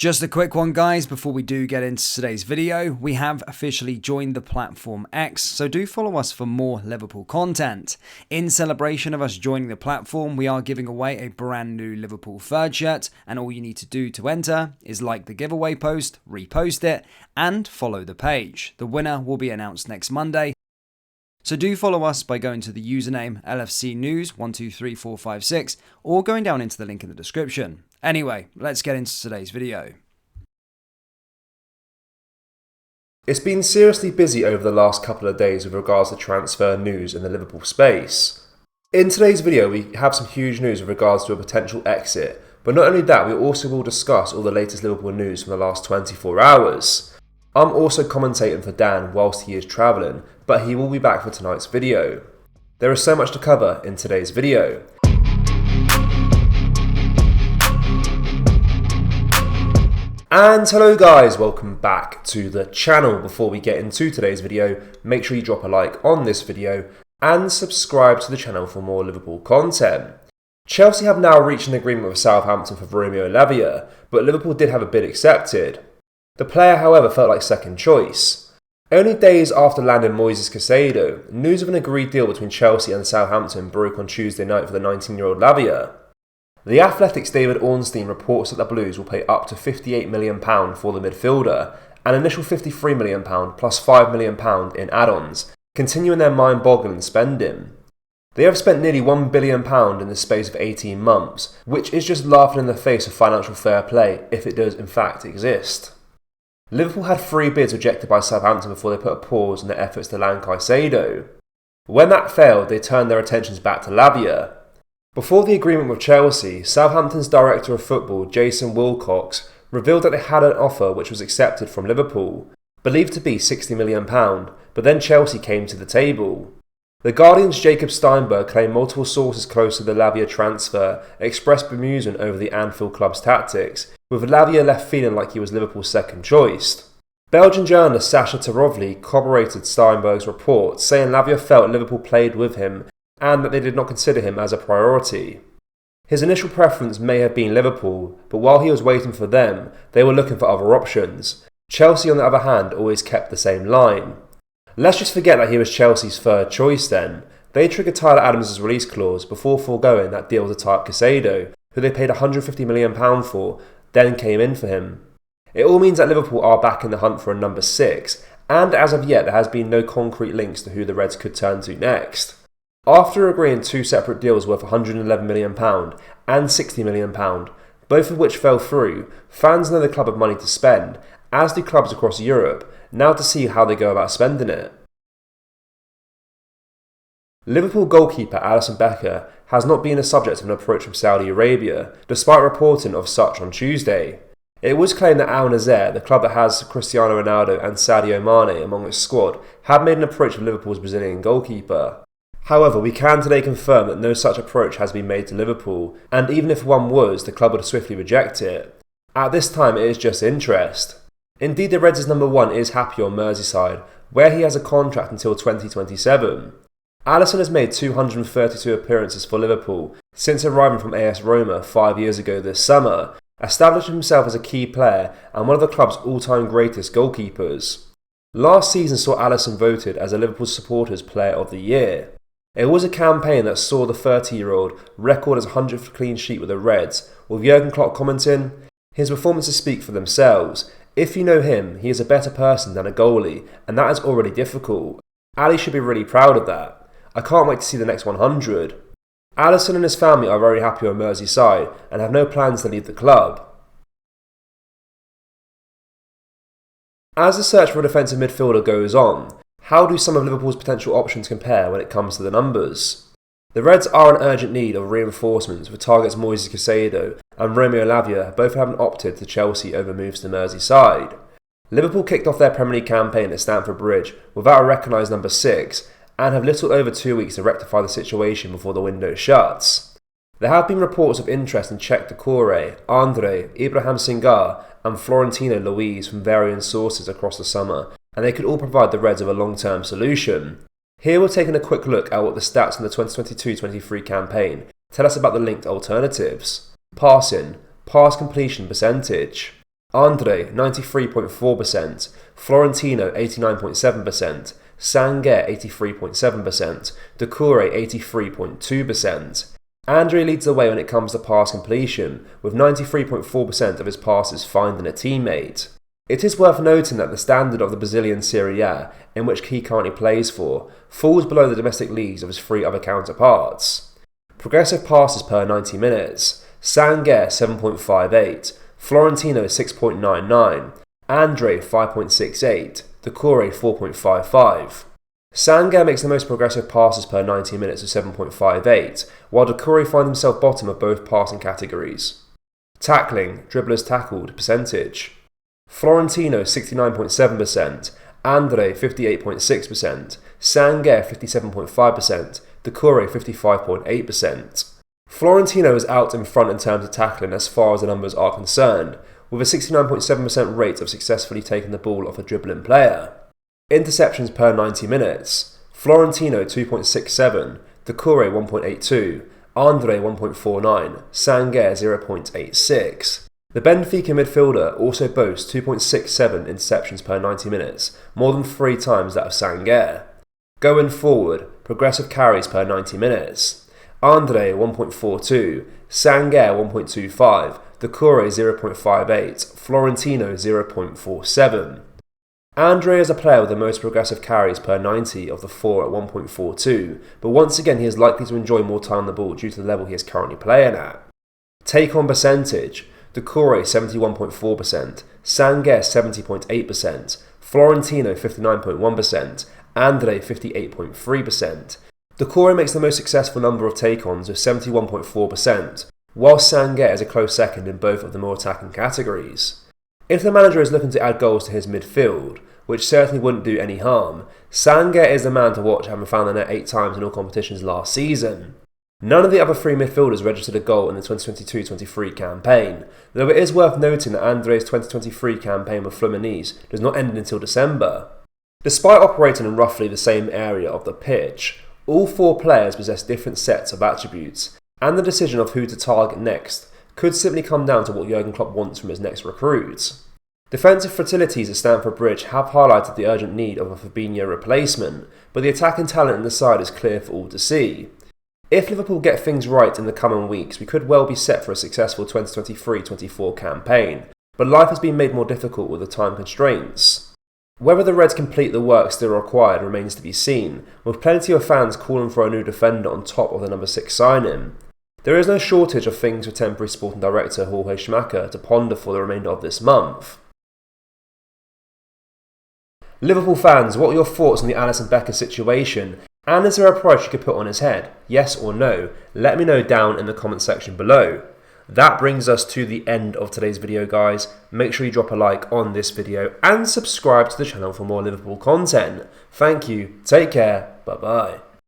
Just a quick one, guys, before we do get into today's video. We have officially joined the platform X, so do follow us for more Liverpool content. In celebration of us joining the platform, we are giving away a brand new Liverpool third shirt, and all you need to do to enter is like the giveaway post, repost it, and follow the page. The winner will be announced next Monday. So do follow us by going to the username LFCnews123456 or going down into the link in the description. Anyway, let's get into today's video. It's been seriously busy over the last couple of days with regards to transfer news in the Liverpool space. In today's video we have some huge news with regards to a potential exit, but not only that, we also will discuss all the latest Liverpool news from the last 24 hours. I'm also commentating for Dan whilst he is travelling, but he will be back for tonight's video. There is so much to cover in today's video. And hello guys, welcome back to the channel. Before we get into today's video, make sure you drop a like on this video and subscribe to the channel for more Liverpool content. Chelsea have now reached an agreement with Southampton for Romeo Lavia, but Liverpool did have a bid accepted. The player, however, felt like second choice. Only days after landing Moises Caicedo, news of an agreed deal between Chelsea and Southampton broke on Tuesday night for the 19-year-old Lavia. The Athletic's David Ornstein reports that the Blues will pay up to £58 million for the midfielder, an initial £53 million plus £5 million in add-ons, continuing their mind-boggling spending. They have spent nearly £1 billion in the space of 18 months, which is just laughing in the face of financial fair play if it does in fact exist. Liverpool had 3 bids rejected by Southampton before they put a pause in their efforts to land Caicedo. When that failed, they turned their attentions back to Lavia. Before the agreement with Chelsea, Southampton's director of football, Jason Wilcox, revealed that they had an offer which was accepted from Liverpool, believed to be £60 million, but then Chelsea came to the table. The Guardian's Jacob Steinberg claimed multiple sources close to the Lavia transfer expressed bemusement over the Anfield club's tactics, with Lavia left feeling like he was Liverpool's second choice. Belgian journalist Sasha Tarovli corroborated Steinberg's report, saying Lavia felt Liverpool played with him and that they did not consider him as a priority. His initial preference may have been Liverpool, but while he was waiting for them, they were looking for other options. Chelsea, on the other hand, always kept the same line. Let's just forget that he was Chelsea's third choice then. They triggered Tyler Adams' release clause before foregoing that deal to tie up Caicedo, who they paid £150 million for, then came in for him. It all means that Liverpool are back in the hunt for a number 6, and as of yet there has been no concrete links to who the Reds could turn to next. After agreeing 2 separate deals worth £111 million and £60 million, both of which fell through, fans know the club have money to spend, as do clubs across Europe, now to see how they go about spending it. Liverpool goalkeeper Alisson Becker has not been the subject of an approach from Saudi Arabia, despite reporting of such on Tuesday. It was claimed that Al Nassr, the club that has Cristiano Ronaldo and Sadio Mane among its squad, had made an approach with Liverpool's Brazilian goalkeeper. However, we can today confirm that no such approach has been made to Liverpool, and even if one was, the club would swiftly reject it. At this time it is just interest. Indeed, the Reds' number 1 is happy on Merseyside, where he has a contract until 2027. Alisson has made 232 appearances for Liverpool since arriving from AS Roma 5 years ago this summer, establishing himself as a key player and one of the club's all-time greatest goalkeepers. Last season saw Alisson voted as a Liverpool supporters Player of the Year. It was a campaign that saw the 30-year-old record his 100th clean sheet with the Reds, with Jurgen klopp commenting, "His performances speak for themselves. If you know him, he is a better person than a goalie, and that is already difficult. Ali should be really proud of that. I can't wait to see the next 100. Alisson and his family are very happy on Merseyside and have no plans to leave the club." As the search for a defensive midfielder goes on, how do some of Liverpool's potential options compare when it comes to the numbers? The Reds are in urgent need of reinforcements with targets Moises Caicedo and Romeo Lavia both having opted to Chelsea over moves to Merseyside. Liverpool kicked off their Premier League campaign at Stamford Bridge without a recognised number 6 and have little over 2 weeks to rectify the situation before the window shuts. There have been reports of interest in Czech Decore, Andre, Ibrahim Singar and Florentino Luiz from varying sources across the summer, and they could all provide the Reds with a long-term solution. Here we're taking a quick look at what the stats from the 2022-23 campaign tell us about the linked alternatives. Passing, pass completion percentage. Andre 93.4%, Florentino 89.7%, Sangaré 83.7%, Doucouré 83.2%. Andre leads the way when it comes to pass completion, with 93.4% of his passes finding a teammate. It is worth noting that the standard of the Brazilian Serie A, in which he currently plays for, falls below the domestic leagues of his three other counterparts. Progressive passes per 90 minutes: Sangaré 7.58, Florentino 6.99, Andre 5.68, Doucouré 4.55. Sangaré makes the most progressive passes per 90 minutes of 7.58, while Doucouré finds himself bottom of both passing categories. Tackling, dribblers tackled, percentage: Florentino 69.7%, Andre 58.6%, Sangaré 57.5%, Doucouré 55.8%. Florentino is out in front in terms of tackling as far as the numbers are concerned, with a 69.7% rate of successfully taking the ball off a dribbling player. Interceptions per 90 minutes: Florentino 2.67, Doucouré 1.82, Andre 1.49, Sangaré 0.86. The Benfica midfielder also boasts 2.67 interceptions per 90 minutes, more than 3 times that of Sangaré. Going forward, progressive carries per 90 minutes: Andre 1.42, Sangaré 1.25, Doucouré 0.58, Florentino 0.47. Andre is a player with the most progressive carries per 90 of the 4 at 1.42, but once again he is likely to enjoy more time on the ball due to the level he is currently playing at. Take-on percentage: Doucouré 71.4%, Sangaré 70.8%, Florentino 59.1%, Andre 58.3%. Doucouré makes the most successful number of take-ons with 71.4%, while Sangaré is a close second in both of the more attacking categories. If the manager is looking to add goals to his midfield, which certainly wouldn't do any harm, Sangaré is the man to watch, having found the net 8 times in all competitions last season. None of the other 3 midfielders registered a goal in the 2022-23 campaign, though it is worth noting that André's 2023 campaign with Fluminense does not end until December. Despite operating in roughly the same area of the pitch, all 4 players possess different sets of attributes, and the decision of who to target next could simply come down to what Jurgen Klopp wants from his next recruits. Defensive fraternities at Stamford Bridge have highlighted the urgent need of a Fabinho replacement, but the attacking talent in the side is clear for all to see. If Liverpool get things right in the coming weeks, we could well be set for a successful 2023-24 campaign, but life has been made more difficult with the time constraints. Whether the Reds complete the work still required remains to be seen, with plenty of fans calling for a new defender on top of the number 6 signing. There is no shortage of things for temporary sporting director Jorge Schmacker to ponder for the remainder of this month. Liverpool fans, what are your thoughts on the Alisson Becker situation? And is there a price you could put on his head? Yes or no? Let me know down in the comment section below. That brings us to the end of today's video, guys. Make sure you drop a like on this video and subscribe to the channel for more Liverpool content. Thank you, take care, bye bye.